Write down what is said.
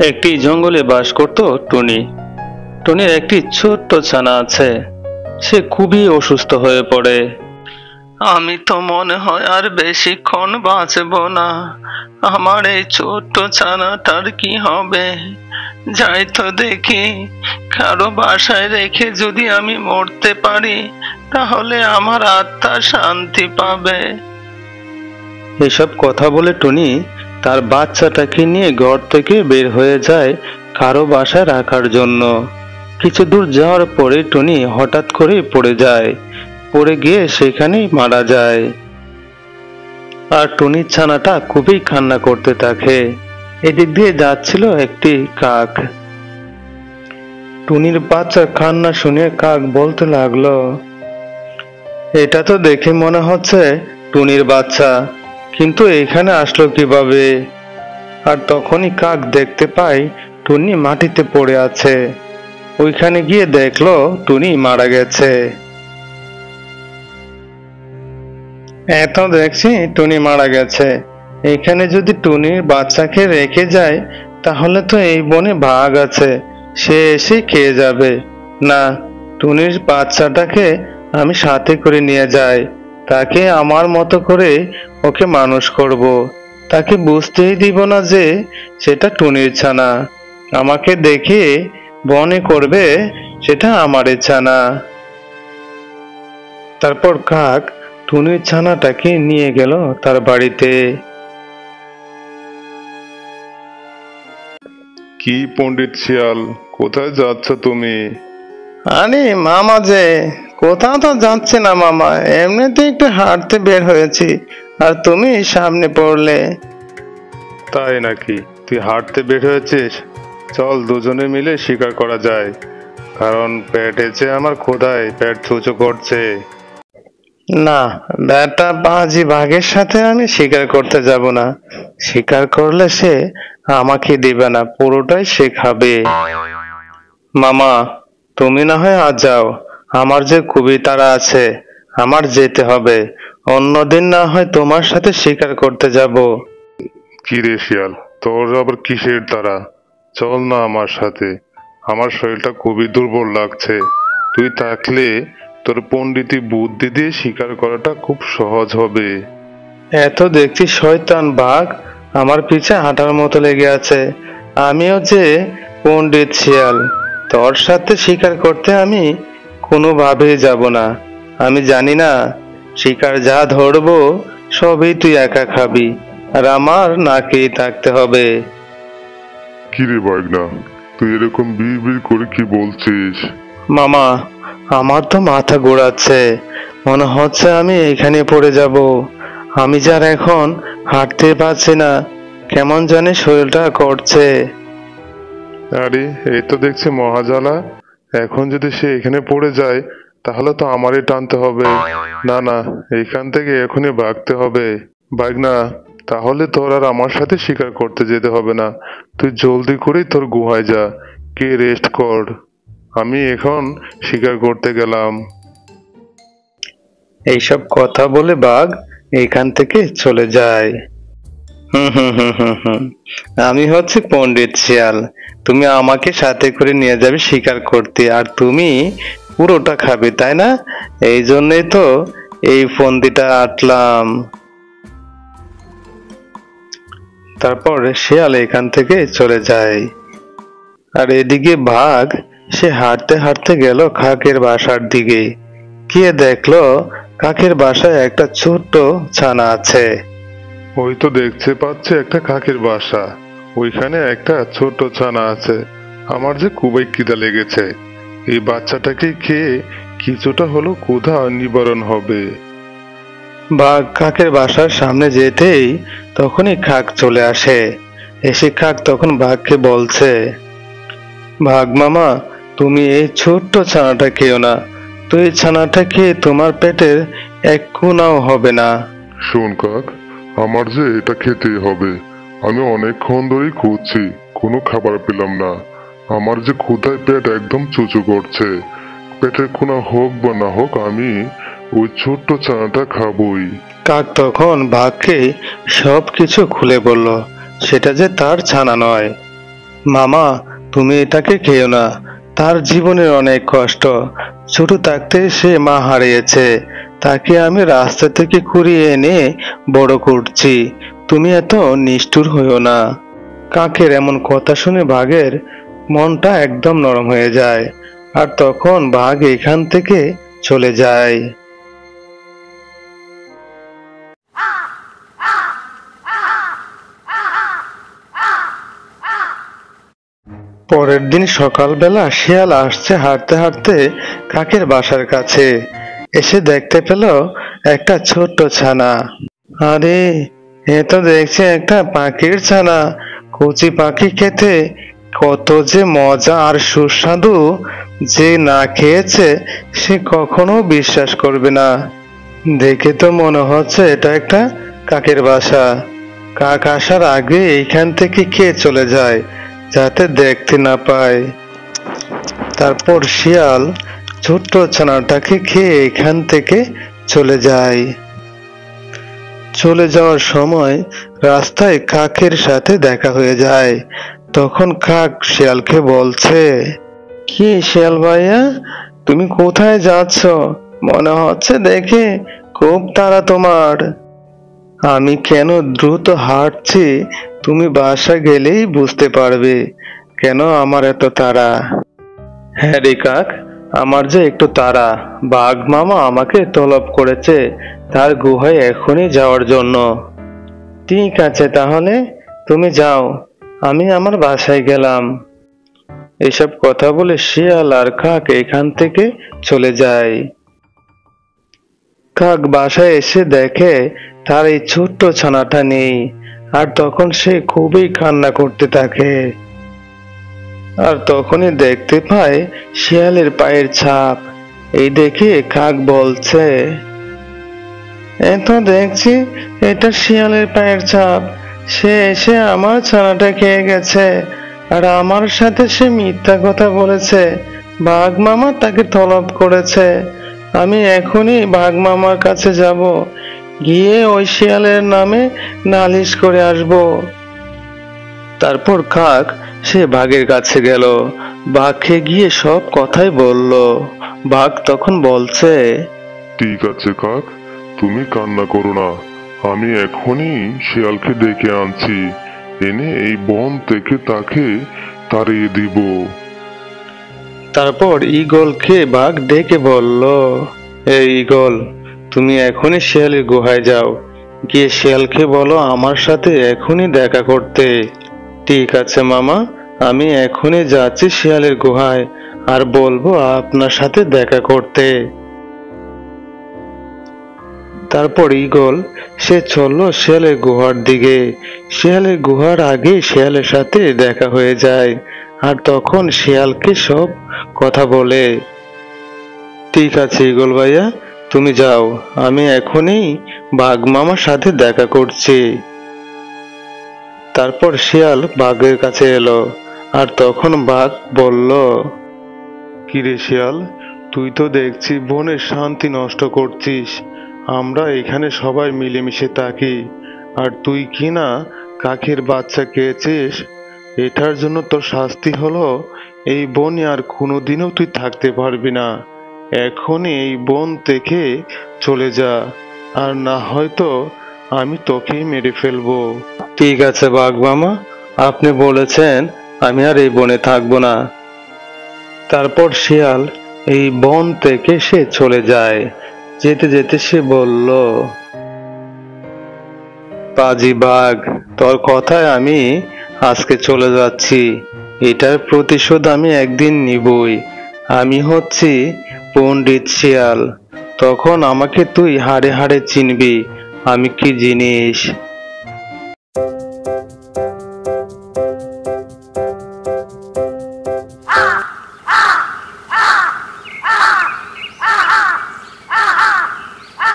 একটি জঙ্গলে বাস করত টুনি। টুনির একটি ছোট্ট ছানা আছে। সে খুবই অসুস্থ হয়ে পড়ে। আমি তো মনে হয় আর বেশিক্ষণ বাঁচব না। আমার এই ছোট্ট ছানাটার কি হবে? যাই তো দেখি, কারো বাসায় রেখে যদি আমি মরতে পারি তাহলে আমার আত্মা শান্তি পাবে। এসব কথা বলে টুনি তার বাচ্চাটাকে নিয়ে ঘর থেকে বের হয়ে যায় কারো বাসায় রাখার জন্য। কিছু দূর যাওয়ার পরে টুনি হঠাৎ করে পড়ে যায়। পড়ে গিয়ে সেখানেই মারা যায়। আর টুনির ছানাটা খুবই কান্না করতে থাকে। এদিক দিয়ে যাচ্ছিল একটি কাক। টুনির বাচ্চার কান্না শুনে কাক বলতে লাগলো, এটা তো দেখে মনে হচ্ছে টুনির বাচ্চা, কিন্তু এখানে আসলো কিভাবে? আর তখনই কাক দেখতে পায় টুনি মাটিতে পড়ে আছে। ওইখানে গিয়ে দেখলো টুনি মারা গেছে। এত দেখছি টুনি মারা গেছে, এখানে যদি টুনির বাচ্চাকে রেখে যায় তাহলে তো এই বনে বাঘ আছে, সে এসে খেয়ে যাবে। না, টুনির বাচ্চাটাকে আমি সাথে করে নিয়ে যাই। তাকে আমার মতো করে ওকে মানুষ করব। তাকে বুঝতেই দিব না যে সেটা টুনির ছানা। আমাকে দেখে বনে করবে সেটা আমারই ছানা। তারপর কাক টুনির ছানাটাকে নিয়ে গেল তার বাড়িতে। কি পণ্ডিত শিয়াল, কোথায় যাচ্ছ তুমি? আরে মামা যে, কোথাও তো যাচ্ছে না মামা, এমনিতে একটু হাঁটতে বের হয়েছি, আর তুমি সামনে পড়লে। তাই নাকি? তুই হাঁটতে বের হয়েছিস? চল দুজনে মিলে শিকার করা যায়, কারণ পেটেছে আমার ক্ষুধায় পেট ছুঁচো করছে। না, বেটা বাজি বাঘের সাথে আমি শিকার করতে যাব না। শিকার করলে সে আমাকে দিবে না, পুরোটাই সে খাবে। মামা, তুমি না হয় আজ যাও, আমার যে খুবই তাড়া আছে, আমার যেতে হবে। অন্যদিন না হয় তোমার সাথে শিকার করতে যাব। কি রে শিয়াল, তোর আবার কিসের তারা? চল না আমার সাথে, আমার শরীরটা খুবই দুর্বল লাগছে। তুই থাকলে তোর পণ্ডিতি বুদ্ধি দিয়ে শিকার করাটা খুব সহজ হবে। এত দেখছি শয়তান বাঘ আমার পিছে হাঁটার মতো লেগে আছে। আমিও যে পণ্ডিত শিয়াল, তোর সাথে শিকার করতে আমি কোনোভাবেই যাব না। আমি জানি না, শিকার যা ধরবো সবই তুই একা খাবি, আর আমার না খেয়ে থাকতে হবে। কি রে বাগনা, তুই এরকম বিড় বিড় করে কি বলছিস? মামা, আমার তো মাথা ঘোরাচ্ছে, মনে হচ্ছে আমি এখানে পড়ে যাব। আমি যার এখন হাঁটতে পারছি না, কেমন জানি শরীরটা করছে। আরে এই তো দেখছি মহাজালা। এখন যদি সে এখানে পড়ে যায় তাহলে তো আমারই টানতে হবে। না না, এখান থেকে এখনই ভাগতে হবে। বাগনা, তাহলে তোর আর আমার সাথে শিকার করতে যেতে হবে না। তুই জলদি করেই তোর গুহায় যা, কে রেস্ট কর। আমি এখন শিকার করতে গেলাম। এইসব কথা বলে বাঘ এখান থেকে চলে যায়। হুম হুম হুম হুম হুম, আমি হচ্ছে পণ্ডিত শিয়াল, তুমি আমাকে সাথে করে নিয়ে যাবে শিকার করতে, আর তুমি পুরোটা খাবে, তাই না? এই জন্যই তো এই ফন্দিটা আটলাম। তারপর শিয়াল এখান থেকে চলে যায়। আর এদিকে বাঘ সে হাঁটতে হাঁটতে গেল কাকের বাসার দিকে। গিয়ে দেখলো কাকের বাসায় একটা ছোট্ট ছানা আছে। ওই তো দেখতে পাচ্ছি একটা কাকের বাসা, ওইখানে একটা ছোট ছানা আছে। আমার যে খুবই খিদা লেগেছে, এই বাচ্চাটাকে খেয়ে কিছুটা হলো ক্ষুধা নিবারণ হবে। বাঘ কাকের বাসার সামনে যেতেই তখনই কাক চলে আসে। এসে কাক তখন বাঘকে বলছে, বাঘ মামা, তুমি এই ছোট্ট ছানাটা খেও না, তো এই ছানাটা খেয়ে তোমার পেটের এক কোনাও হবে না। শোন কাক, আমার যে এটা খেতেই হবে। আমি অনেকক্ষণ ধরেই খুঁজছি, কোনো খাবার পেলাম না। আমার যে ক্ষুধায় পেট একদম চুচু করছে। পেটের কোনা হোক বা না হোক, আমি ওই ছোট্ট ছানাটা খাবই। কাক তখন বাঘকে সবকিছু খুলে বলল, সেটা যে তার ছানা নয়। মামা, তুমি এটাকে খেও না। তার জীবনের অনেক কষ্ট। ছোট থাকতে সে মা হারিয়েছে। তাকে আমি রাস্তা থেকে কুড়িয়ে এনে বড় করছি। তুমি এত নিষ্ঠুর হইও না। কাকের এমন কথা শুনে বাঘের মনটা একদম নরম হয়ে যায়। আর তখন বাঘ এখান থেকে চলে যায়। পরের দিন সকালবেলা শিয়াল আসছে হাঁটতে হাঁটতে কাকের বাসার কাছে। এসে দেখতে পেল একটা ছোট্ট ছানা। আরে, এ তো দেখছি একটা পাখির ছানা। কচি পাখি খেতে কত যে মজা আর সুস্বাদু! যে না খেয়েছে সে কখনো বিশ্বাস করবে না। দেখে তো মনে হচ্ছে এটা একটা কাকের বাসা। কাক আসার আগে এইখান থেকে খেয়ে চলে যায়, যাতে দেখতে না পায়। তারপর শিয়াল ছোট্ট ছানাটাকে খেয়ে এখান থেকে চলে যায়। চলে যাওয়ার সময় রাস্তায় কাকের সাথে দেখা হয়ে যায়। তখন কাক শিয়ালকে বলছে, কি শিয়াল ভাইয়া, তুমি কোথায় যাচ্ছ? মনে হচ্ছে দেখে খুব তাড়া তোমার। আমি কেন দ্রুত হাঁটছি তুমি বাসা গেলেই বুঝতে পারবে কেন আমার এত তাড়া। হ্যাঁ রে কাক, আমার যে একটু তাড়া। বাঘ মামা আমাকে তলব করেছে তার গুহায় এখনই যাওয়ার জন্য। ঠিক আছে, তাহলে তুমি যাও, আমি আমার বাসায় গেলাম। এসব কথা বলে শিয়াল আর কাক এখান থেকে চলে যায়। কাক বাসায় এসে দেখে তার এই ছোট্ট ছানাটা নেই। আর তখন সে খুবই কান্না করতে থাকে। আর তখনই দেখতে পায় শিয়ালের পায়ের ছাপ। এই দেখে কাক বলছে, এ তো দেখছি এটা শিয়ালের পায়ের ছাপ। সে এসে আমার ছানাটা খেয়ে গেছে। আর আমার সাথে সে মিথ্যা কথা বলেছে। বাঘ মামা তাকে তলব করেছে। আমি এখনই বাঘ মামার কাছে যাব, গিয়ে ওই শিয়ালের নামে নালিশ করে আসব। তারপর কাক সে বাঘের কাছে গেল। বাঘকে গিয়ে সব কথাই বলল। বাঘ তখন বলছে, ঠিক আছে কাক, তুমি কান্না করো না। আমি এখনই শিয়ালকে ডেকে আনছি, এনে এই বন থেকে তাকে তাড়িয়ে দিব। তারপর ঈগলকে বাঘ ডেকে বলল, এই ঈগল, তুমি এখনই শিয়ালের গুহায় যাও, গিয়ে শিয়ালকে বলো আমার সাথে এখনই দেখা করতে। ঠিক আছে মামা, আমি এখনই যাচ্ছি শিয়ালের গুহায়, আর বলবো আপনার সাথে দেখা করতে। তারপর ঈগল সে চলল শিয়ালের গুহার দিকে। শিয়ালের গুহার আগে শিয়ালের সাথে দেখা হয়ে যায়। আর তখন শিয়ালকে সব কথা বলে। ঠিক আছে ঈগল ভাইয়া, তুমি যাও, আমি এখনই বাঘ মামার সাথে দেখা করছি। তারপর শিয়াল বাঘের কাছে এলো। আর তখন বাঘ বলল, কিরে শিয়াল, তুই তো দেখছি বনের শান্তি নষ্ট করছিস। আমরা এখানে সবাই মিলেমিশে থাকি, আর তুই কি না কাকের বাচ্চা খেয়েছিস। এটার জন্য তোর শাস্তি হলো এই বনে আর কোনোদিনও তুই থাকতে পারবি না। এখনই এই বন থেকে চলে যা, আর না হয়তো আমি তোকেই মেরে ফেলবো। ঠিক আছে বাঘ মামা, আপনি বলেছেন, আমি আর এই বনে থাকবো না। তারপর শিয়াল এই বন থেকে সে চলে যায়। যেতে যেতে সে বলল, পাজি বাঘ, তোর কথায় আমি আজকে চলে যাচ্ছি। এটার প্রতিশোধ আমি একদিন নিবই। আমি হচ্ছি পণ্ডিত শিয়াল। তখন আমাকে তুই হাড়ে হাড়ে চিনবি আমি কি জিনিস।